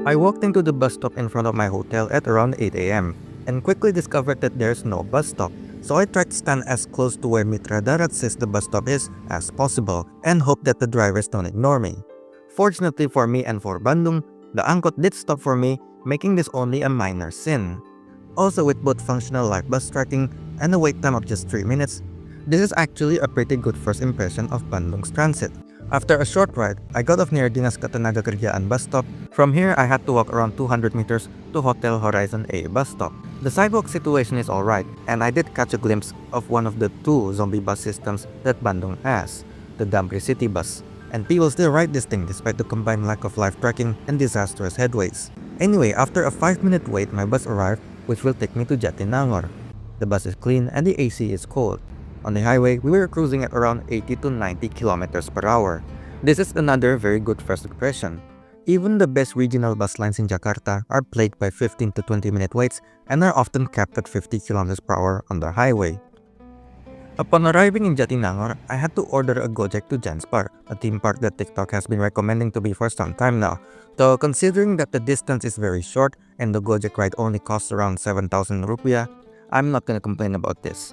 I walked into the bus stop in front of my hotel at around 8 a.m. and quickly discovered that there's no bus stop. So I tried to stand as close to where Mitra Darat says the bus stop is as possible and hope that the drivers don't ignore me. Fortunately for me and for Bandung, the angkot did stop for me, making this only a minor sin. Also, with both functional live bus tracking and a wait time of just 3 minutes, this is actually a pretty good first impression of Bandung's transit. After a short ride, I got off near Dinas Ketenagakerjaan bus stop. From here, I had to walk around 200 meters to Hotel Horizon A bus stop. The sidewalk situation is alright, and I did catch a glimpse of one of the two zombie bus systems that Bandung has, the DAMRI city bus. And people still ride this thing despite the combined lack of live tracking and disastrous headways. Anyway, after a 5-minute wait, my bus arrived, which will take me to Jatinangor. The bus is clean and the AC is cold. On the highway, we were cruising at around 80 to 90 kilometers per hour. This is another very good first impression. Even the best regional bus lines in Jakarta are plagued by 15 to 20 minute waits and are often capped at 50 kilometers per hour on the highway. Upon arriving in Jatinangor, I had to order a Gojek to Janspar, a theme park that TikTok has been recommending to me for some time now. Though considering that the distance is very short and the Gojek ride only costs around 7,000 rupiah, I'm not gonna complain about this.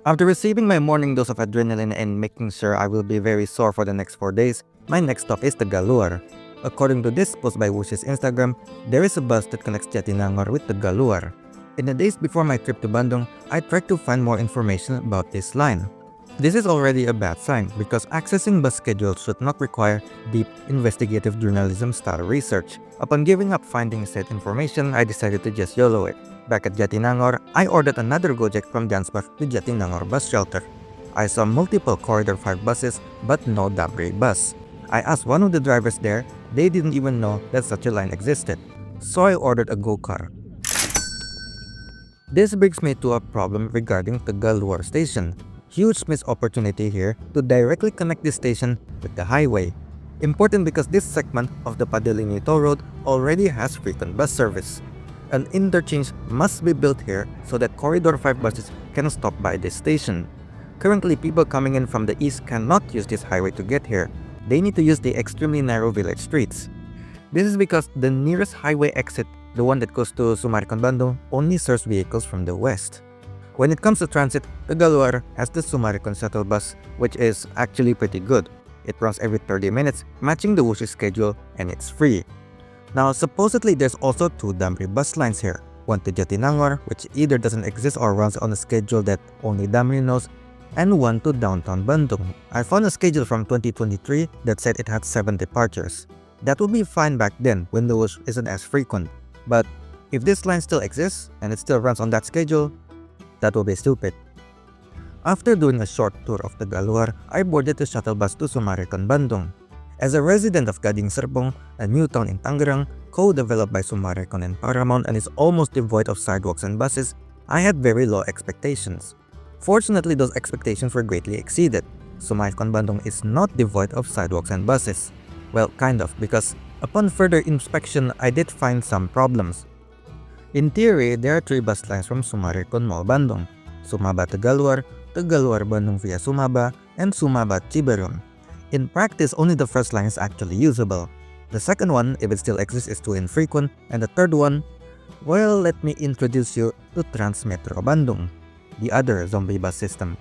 After receiving my morning dose of adrenaline and making sure I will be very sore for the next 4 days, my next stop is Tegalluar. According to this post by Wush's Instagram, there is a bus that connects Jatinangor with Tegalluar. In the days before my trip to Bandung, I tried to find more information about this line. This is already a bad sign because accessing bus schedules should not require deep investigative journalism style research. Upon giving up finding said information, I decided to just YOLO it. Back at Jatinangor, I ordered another Gojek from Janspar to Jatinangor bus shelter. I saw multiple Corridor 5 buses but no DAMRI bus. I asked one of the drivers there, they didn't even know that such a line existed. So I ordered a GoCar. This brings me to a problem regarding Tegalluar Station. Huge missed opportunity here to directly connect this station with the highway. Important because this segment of the Padalarang toll road already has frequent bus service. An interchange must be built here so that Corridor 5 buses can stop by this station. Currently, people coming in from the east cannot use this highway to get here. They need to use the extremely narrow village streets. This is because the nearest highway exit, the one that goes to Sumarikon Bandung, only serves vehicles from the west. When it comes to transit, Tegalluar has the Sumarikon shuttle bus, which is actually pretty good. It runs every 30 minutes, matching the Wushi schedule, and it's free. Now, supposedly there's also 2 DAMRI bus lines here, one to Jatinangor, which either doesn't exist or runs on a schedule that only DAMRI knows, and one to downtown Bandung. I found a schedule from 2023 that said it had 7 departures. That would be fine back then when the Wush isn't as frequent. But if this line still exists and it still runs on that schedule, that will be stupid. After doing a short tour of Tegalluar, I boarded the shuttle bus to Sumarikon Bandung. As a resident of Gading Serpong, a new town in Tangerang, co-developed by Sumarikon and Paramount and is almost devoid of sidewalks and buses, I had very low expectations. Fortunately, those expectations were greatly exceeded. Sumarikon Bandung is not devoid of sidewalks and buses. Well, kind of, because upon further inspection, I did find some problems. In theory, there are 3 bus lines from Sumarikon Mall Bandung: Sumaba Tegalluar, Tegalluar Bandung via Sumaba, and Sumaba Ciberem. In practice, only the first line is actually usable. The second one, if it still exists, is too infrequent, and the third one, well, let me introduce you to Transmetro Bandung, the other zombie bus system.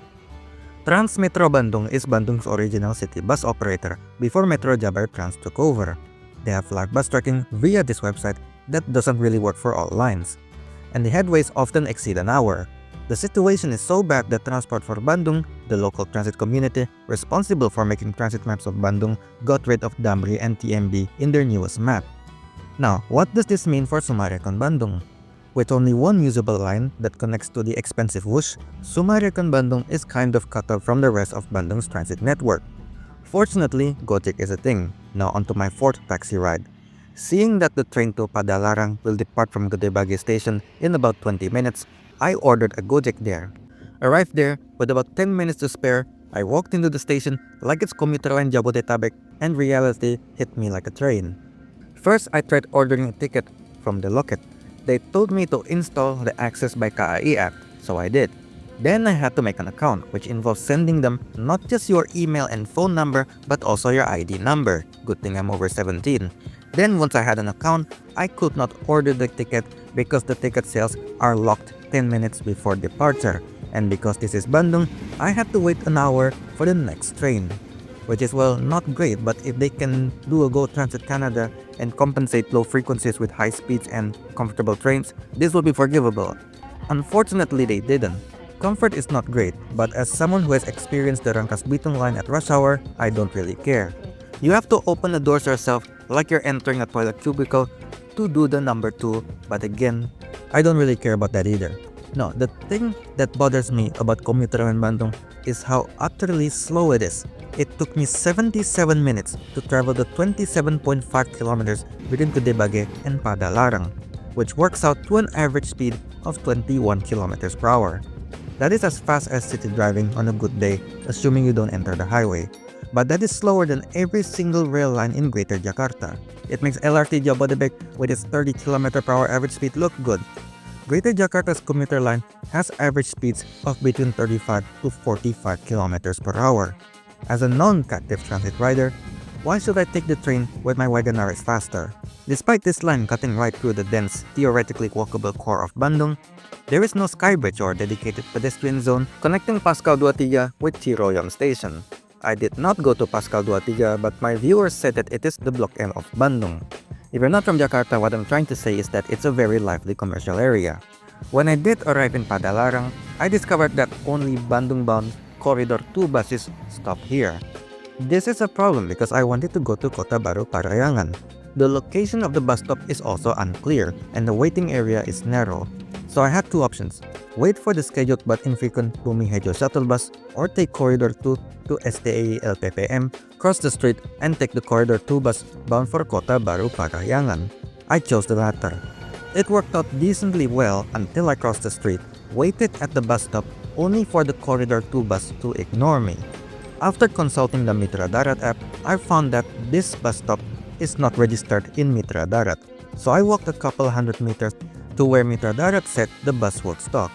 Transmetro Bandung is Bandung's original city bus operator before Metro Jabar Trans took over. They have live bus tracking via this website that doesn't really work for all lines, and the headways often exceed an hour. The situation is so bad that Transport for Bandung, the local transit community responsible for making transit maps of Bandung, got rid of DAMRI and TMB in their newest map. Now, what does this mean for Sumarikon Bandung? With only one usable line that connects to the expensive Wush, Sumarikon Bandung is kind of cut off from the rest of Bandung's transit network. Fortunately, Gojek is a thing. Now onto my 4th taxi ride. Seeing that the train to Padalarang will depart from Gedebagi Station in about 20 minutes, I ordered a Gojek there. Arrived there, with about 10 minutes to spare, I walked into the station like it's commuter line Jabodetabek, and reality hit me like a train. First, I tried ordering a ticket from the locket. They told me to install the Access by KAI app, so I did. Then I had to make an account, which involves sending them not just your email and phone number, but also your ID number. Good thing I'm over 17. Then once I had an account, I could not order the ticket because the ticket sales are locked 10 minutes before departure. And because this is Bandung, I had to wait an hour for the next train. Which is, well, not great, but if they can do a Go Transit Canada and compensate low frequencies with high speeds and comfortable trains, this will be forgivable. Unfortunately, they didn't. Comfort is not great, but as someone who has experienced the Rangkas Bitung line at rush hour, I don't really care. You have to open the doors yourself like you're entering a toilet cubicle to do the number 2, but again, I don't really care about that either. No, the thing that bothers me about commuter in Bandung is how utterly slow it is. It took me 77 minutes to travel the 27.5 kilometers between Kudebage and Padalarang, which works out to an average speed of 21 kilometers per hour. That is as fast as city driving on a good day, assuming you don't enter the highway. But that is slower than every single rail line in Greater Jakarta. It makes LRT Jabodebek with its 30 km per hour average speed look good. Greater Jakarta's commuter line has average speeds of between 35 to 45 km per hour. As a non-captive transit rider, why should I take the train when my Wagoner is faster? Despite this line cutting right through the dense, theoretically walkable core of Bandung, there is no skybridge or dedicated pedestrian zone connecting Pascal 23 with Ciroyom Station. I did not go to Pascal 23, but my viewers said that it is the block M of Bandung. If you're not from Jakarta, what I'm trying to say is that it's a very lively commercial area. When I did arrive in Padalarang, I discovered that only Bandung-bound Corridor 2 buses stop here. This is a problem because I wanted to go to Kota Baru Parayangan. The location of the bus stop is also unclear and the waiting area is narrow. So I had two options: wait for the scheduled but infrequent Bumihejo shuttle bus or take Corridor 2 to STEI LPPM, cross the street and take the Corridor 2 bus bound for Kota Baru Parayangan. I chose the latter. It worked out decently well until I crossed the street, waited at the bus stop only for the Corridor 2 bus to ignore me. After consulting the Mitra Darat app, I found that this bus stop is not registered in Mitra Darat. So I walked a couple hundred meters to where Mitra Darat said the bus would stop.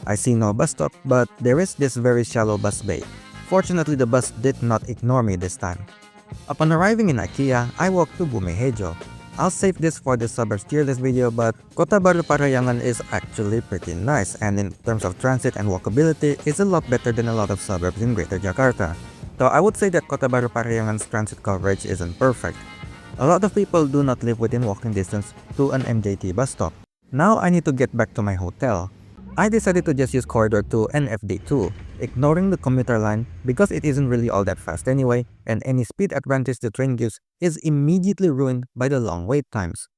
I see no bus stop, but there is this very shallow bus bay. Fortunately, the bus did not ignore me this time. Upon arriving in IKEA, I walked to Bumihejo. I'll save this for the suburbs tier list video, but Kota Baru Parayangan is actually pretty nice, and in terms of transit and walkability, is a lot better than a lot of suburbs in Greater Jakarta. Though I would say that Kota Baru Parayangan's transit coverage isn't perfect. A lot of people do not live within walking distance to an MJT bus stop. Now I need to get back to my hotel. I decided to just use Corridor 2 and FD2, ignoring the commuter line because it isn't really all that fast anyway, and any speed advantage the train gives is immediately ruined by the long wait times.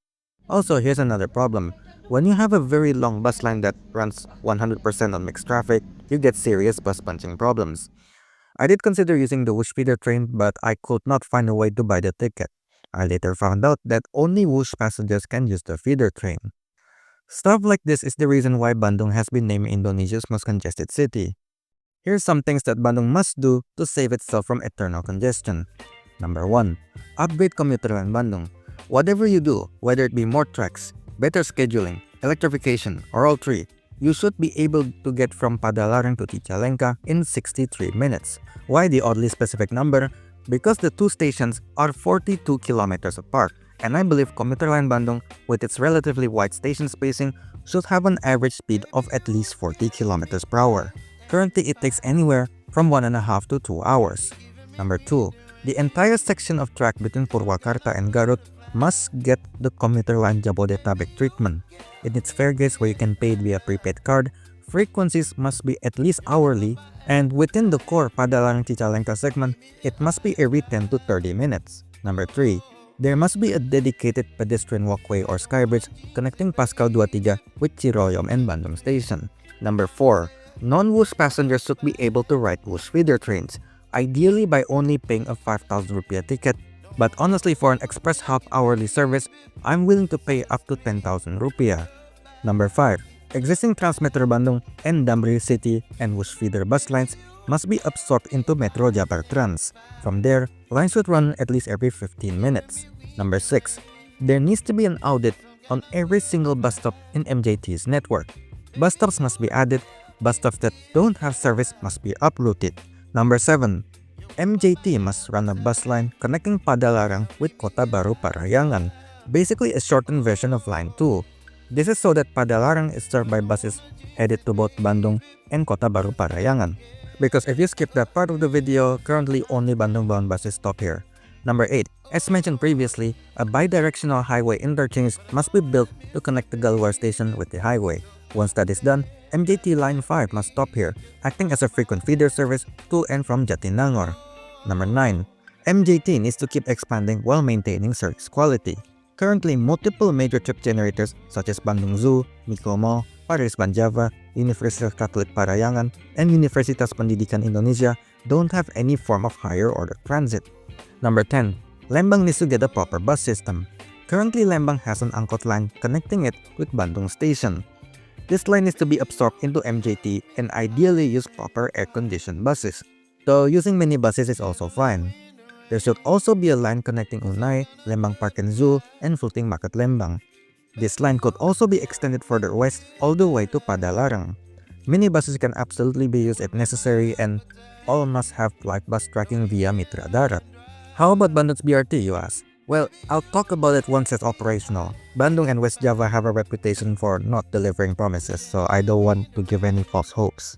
Also, here's another problem. When you have a very long bus line that runs 100% on mixed traffic, you get serious bus punching problems. I did consider using the Wush feeder train, but I could not find a way to buy the ticket. I later found out that only Wush passengers can use the feeder train. Stuff like this is the reason why Bandung has been named Indonesia's most congested city. Here's some things that Bandung must do to save itself from eternal congestion. Number 1. Upgrade commuter line Bandung. Whatever you do, whether it be more tracks, better scheduling, electrification, or all three, you should be able to get from Padalarang to Cicalengka in 63 minutes. Why the oddly specific number? Because the two stations are 42 kilometers apart, and I believe commuter line Bandung, with its relatively wide station spacing, should have an average speed of at least 40 kilometers per hour. Currently, it takes anywhere from 1.5 to 2 hours. Number 2. The entire section of track between Purwakarta and Garut must get the commuter line Jabodetabek treatment. In its fare gates where you can pay it via prepaid card, frequencies must be at least hourly, and within the core Padalarang-Cicalengka segment, it must be every 10 to 30 minutes. Number 3. There must be a dedicated pedestrian walkway or skybridge connecting Pascal 23 with Ciroyom and Bandung Station. Number 4. Non-Wush passengers should be able to ride Wush feeder trains, ideally by only paying a 5,000 rupiah ticket, but honestly for an express half-hourly service, I'm willing to pay up to 10,000 rupiah. Number 5. Existing Transmetro Bandung and DAMRI City and Wush feeder bus lines must be absorbed into Metro Jabar Trans. From there, lines should run at least every 15 minutes. Number 6. There needs to be an audit on every single bus stop in MJT's network. Bus stops must be added, bus stops that don't have service must be uprooted. Number 7. MJT must run a bus line connecting Padalarang with Kota Baru Parayangan, basically a shortened version of Line 2. This is so that Padalarang is served by buses headed to both Bandung and Kota Baru Parayangan. Because if you skip that part of the video, currently only Bandung-bound buses stop here. Number 8. As mentioned previously, a bidirectional highway interchange must be built to connect the Tegalluar Station with the highway. Once that is done, MJT Line 5 must stop here, acting as a frequent feeder service to and from Jatinangor. Number 9. MJT needs to keep expanding while maintaining service quality. Currently, multiple major trip generators such as Bandung Zoo, Miko Mall, Paris Banjava, Universitas Katolik Parayangan, and Universitas Pendidikan Indonesia don't have any form of higher order transit. Number 10. Lembang needs to get a proper bus system. Currently, Lembang has an angkot line connecting it with Bandung Station. This line needs to be absorbed into MJT and ideally use proper air-conditioned buses, though using minibuses is also fine. There should also be a line connecting Unai, Lembang Park and Zoo, and Floating Market Lembang. This line could also be extended further west all the way to Padalarang. Minibuses can absolutely be used if necessary, and all must have light bus tracking via Mitra Darat. How about Bandung's BRT, you ask? Well, I'll talk about it once it's operational. Bandung and West Java have a reputation for not delivering promises, so I don't want to give any false hopes.